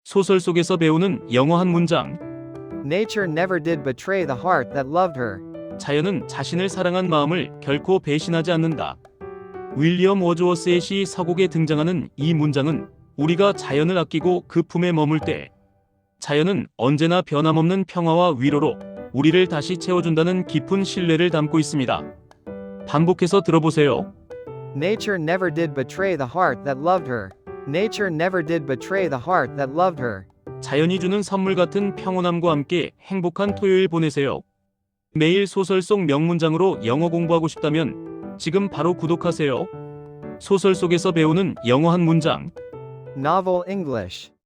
소설 속에서 배우는 영어 한 문장. Nature never did betray the heart that loved her. 자연은 자신을 사랑한 마음을 결코 배신하지 않는다. 윌리엄 워즈워스의 시 서곡에 등장하는 이 문장은 우리가 자연을 아끼고 그 품에 머물 때 자연은 언제나 변함없는 평화와 위로로 우리를 다시 채워준다는 깊은 신뢰를 담고 있습니다. 반복해서 들어보세요. Nature never did betray the heart that loved her. Nature never did betray the heart that loved her. 자연이 주는 선물 같은 평온함과 함께 행복한 토요일 보내세요. 매일 소설 속 명문장으로 영어 공부하고 싶다면 지금 바로 구독하세요. 소설 속에서 배우는 영어 한 문장. Novel English.